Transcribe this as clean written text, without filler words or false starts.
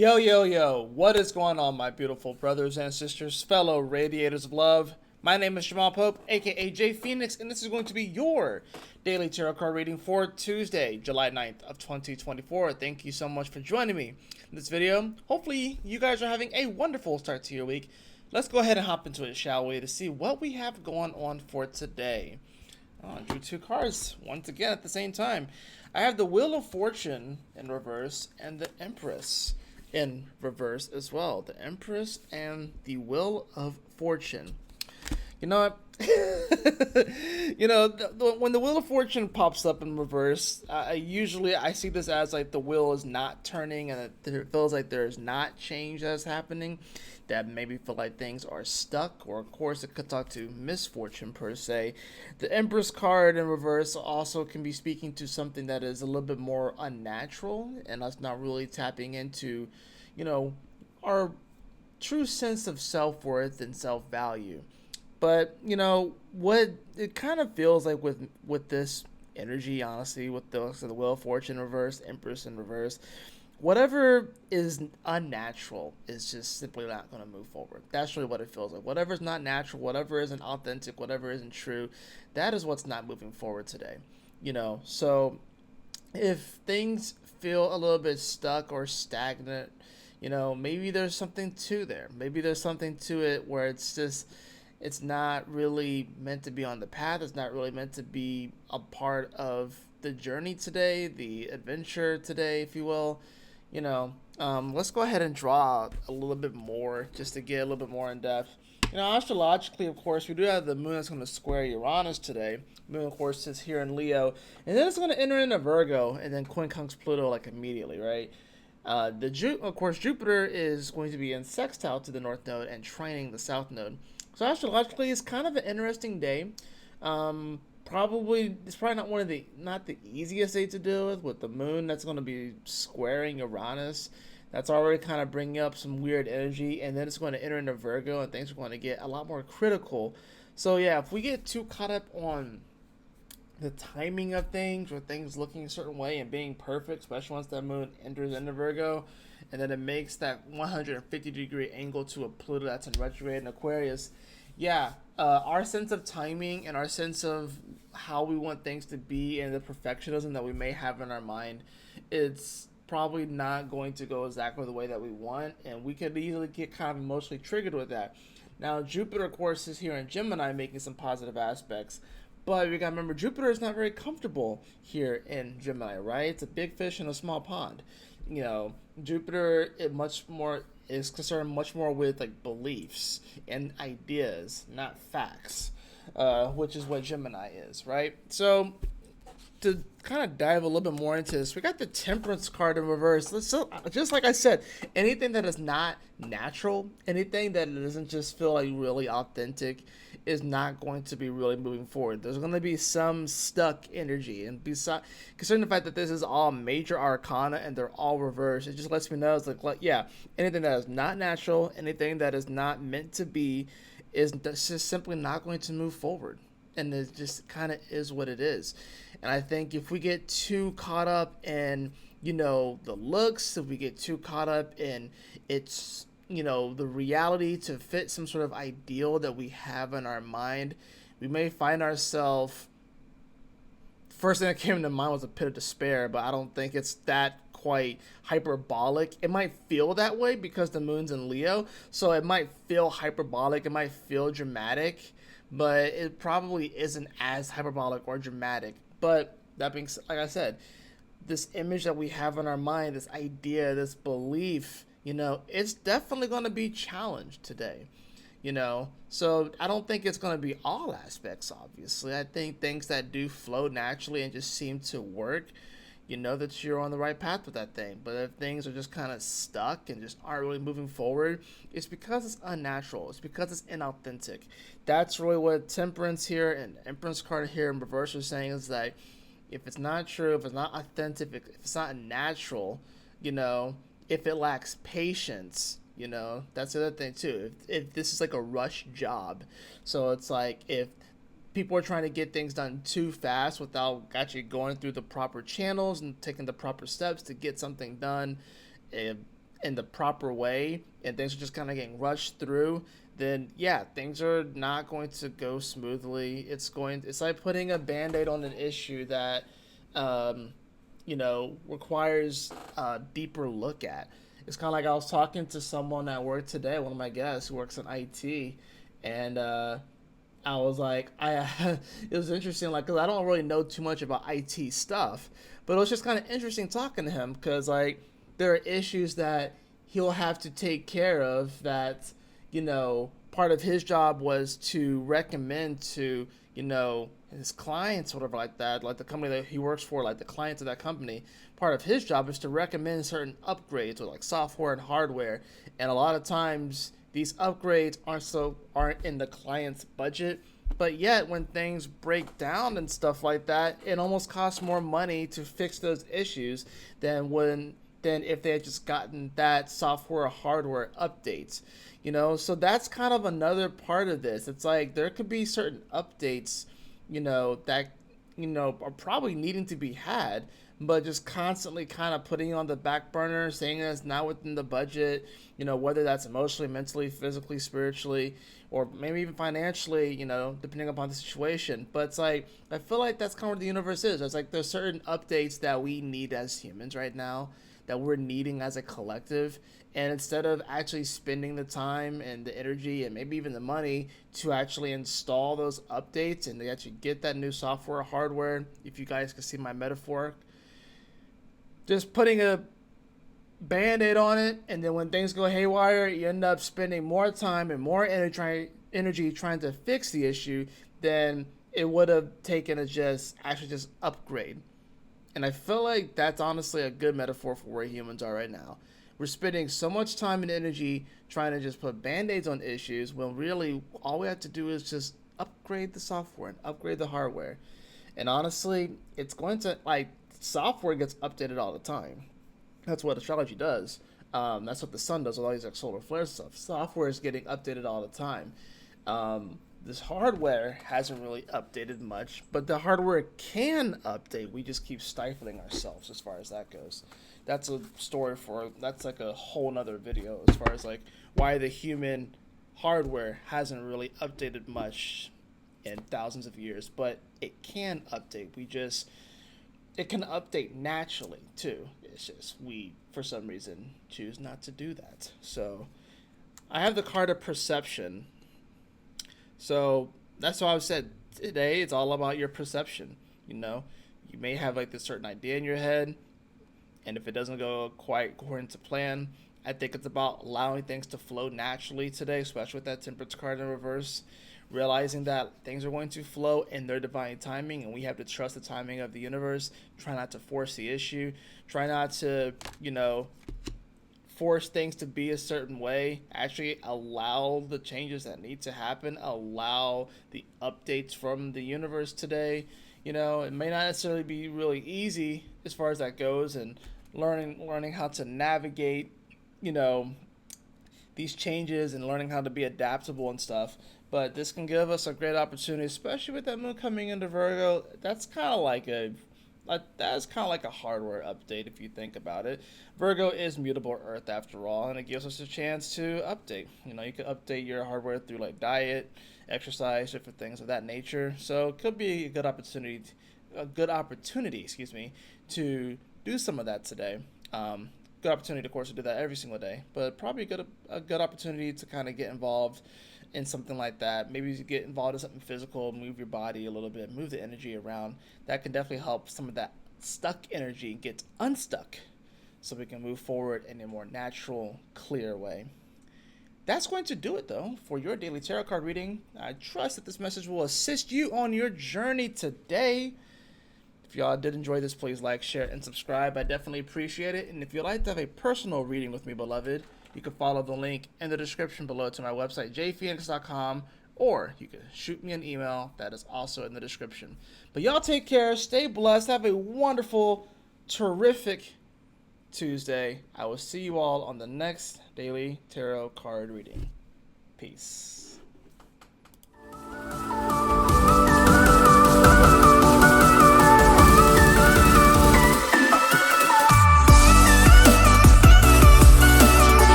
Yo, yo, yo, what is going on, my beautiful brothers and sisters, fellow radiators of love? My name is Jamal Pope, aka J Phoenix, and this is going to be your daily tarot card reading for Tuesday, July 9th of 2024. Thank you so much for joining me in this video. Hopefully, you guys are having a wonderful start to your week. Let's go ahead and hop into it, shall we, to see what we have going on for today. I drew two cards once again at the same time. I have the Wheel of Fortune in reverse and the Empress in reverse as well. The Empress and the Wheel of Fortune. You know what? When the Wheel of Fortune pops up in reverse, I see this as like the wheel is not turning and it feels like there's not change that's happening. That maybe feel like things are stuck, or of course it could talk to misfortune per se. The Empress card in reverse also can be speaking to something that is a little bit more unnatural and us not really tapping into, our true sense of self-worth and self-value. But what it kind of feels like with this energy, honestly, with the Wheel of Fortune in reverse, Empress in reverse, whatever is unnatural is just simply not going to move forward. That's really what it feels like. Whatever is not natural, whatever isn't authentic, whatever isn't true, that is what's not moving forward today. So if things feel a little bit stuck or stagnant, maybe there's something to there. Maybe there's something to it where it's not really meant to be on the path. It's not really meant to be a part of the journey today, the adventure today, if you will. Let's go ahead and draw a little bit more just to get a little bit more in depth. Astrologically, of course, we do have the moon that's going to square Uranus today. Moon, of course, is here in Leo, and then it's going to enter into Virgo, and then quincunx Pluto like immediately, right? Of course, Jupiter is going to be in sextile to the North Node and trining the South Node. So astrologically, it's kind of an interesting day. It's probably not the easiest day to deal with the moon that's going to be squaring Uranus. That's already kind of bringing up some weird energy, and then it's going to enter into Virgo, and things are going to get a lot more critical. So yeah, if we get too caught up on the timing of things, or things looking a certain way and being perfect, especially once that moon enters into Virgo, and then it makes that 150-degree angle to a Pluto that's in retrograde in Aquarius. Yeah, our sense of timing and our sense of how we want things to be and the perfectionism that we may have in our mind, it's probably not going to go exactly the way that we want, and we could easily get kind of emotionally triggered with that. Now, Jupiter, of course, is here in Gemini making some positive aspects, but we gotta remember Jupiter is not very comfortable here in Gemini, right? It's a big fish in a small pond. Jupiter is concerned much more with like beliefs and ideas, not facts, which is what Gemini is, right? So to kind of dive a little bit more into this, we got the Temperance card in reverse. Just like I said, anything that is not natural, anything that doesn't just feel like really authentic, is not going to be really moving forward. There's going to be some stuck energy, and considering the fact that this is all major arcana and they're all reversed, it just lets me know it's anything that is not natural, anything that is not meant to be, is just simply not going to move forward. And it just kind of is what it is. And I think if we get too caught up in, the looks, if we get too caught up in its, the reality to fit some sort of ideal that we have in our mind, we may find ourselves, first thing that came to mind was a pit of despair, but I don't think it's that quite hyperbolic. It might feel that way because the moon's in Leo, so it might feel hyperbolic, it might feel dramatic, but it probably isn't as hyperbolic or dramatic. But that being said, like I said, this image that we have in our mind, this idea, this belief, it's definitely going to be challenged today. So I don't think it's going to be all aspects, obviously. I think things that do flow naturally and just seem to work, that you're on the right path with that thing. But if things are just kind of stuck and just aren't really moving forward, it's because it's unnatural. It's because it's inauthentic. That's really what Temperance here and Empress card here in reverse are saying, is that if it's not true, if it's not authentic, if it's not natural, if it lacks patience, that's the other thing too. If this is like a rush job, so it's like if people are trying to get things done too fast without actually going through the proper channels and taking the proper steps to get something done, in the proper way and things are just kind of getting rushed through, then yeah, things are not going to go smoothly. It's like putting a band-aid on an issue that um, requires a deeper look at. It's kind of like I was talking to someone at work today, one of my guests who works in IT, and I was like, it was interesting, like, cause I don't really know too much about IT stuff, but it was just kind of interesting talking to him, cause like there are issues that he'll have to take care of that, part of his job was to recommend to, his clients, whatever like that, like the company that he works for, like the clients of that company. Part of his job is to recommend certain upgrades with like software and hardware, and a lot of times these upgrades aren't in the client's budget, but yet when things break down and stuff like that, it almost costs more money to fix those issues than if they had just gotten that software or hardware updates. So that's kind of another part of this. It's like there could be certain updates, that are probably needing to be had, but just constantly kind of putting it on the back burner, saying that it's not within the budget, whether that's emotionally, mentally, physically, spiritually, or maybe even financially, depending upon the situation. But it's like, I feel like that's kind of what the universe is. It's like there's certain updates that we need as humans right now, that we're needing as a collective. And instead of actually spending the time and the energy and maybe even the money to actually install those updates and to actually get that new software or hardware, if you guys can see my metaphor, just putting a band-aid on it, and then when things go haywire, you end up spending more time and more energy trying to fix the issue than it would have taken to just upgrade. And I feel like that's honestly a good metaphor for where humans are right now. We're spending so much time and energy trying to just put band-aids on issues when really all we have to do is just upgrade the software and upgrade the hardware. And honestly, it's going to, like, software gets updated all the time. That's what astrology does. That's what the sun does with all these like solar flare stuff. Software is getting updated all the time. This hardware hasn't really updated much, but the hardware can update. We just keep stifling ourselves as far as that goes. That's like a whole nother video as far as like why the human hardware hasn't really updated much in thousands of years, but it can update. It can update naturally too. It's just we, for some reason, choose not to do that. So I have the card of perception. So that's why I've said today it's all about your perception. You may have like this certain idea in your head, and if it doesn't go quite according to plan, I think it's about allowing things to flow naturally today, especially with that Temperance card in reverse. Realizing that things are going to flow in their divine timing, and we have to trust the timing of the universe. Try not to force the issue. Try not to, force things to be a certain way. Actually allow the changes that need to happen. Allow the updates from the universe today. It may not necessarily be really easy as far as that goes, and learning how to navigate, these changes and learning how to be adaptable and stuff. But this can give us a great opportunity, especially with that moon coming into Virgo. That's kind of like a hardware update if you think about it. Virgo is mutable Earth after all, and it gives us a chance to update. You can update your hardware through like diet, exercise, different things of that nature. So it could be a good opportunity, to do some of that today. Good opportunity, of course, to do that every single day, but probably a good opportunity to kind of get involved in something like that. Maybe you get involved in something physical, move your body a little bit, move the energy around. That can definitely help some of that stuck energy get unstuck so we can move forward in a more natural, clear way. That's going to do it, though, for your daily tarot card reading. I trust that this message will assist you on your journey today. If y'all did enjoy this, please like, share, and subscribe. I definitely appreciate it. And if you'd like to have a personal reading with me, beloved, you can follow the link in the description below to my website, jphoenix.com, or you can shoot me an email. That is also in the description. But y'all take care. Stay blessed. Have a wonderful, terrific Tuesday. I will see you all on the next daily tarot card reading. Peace.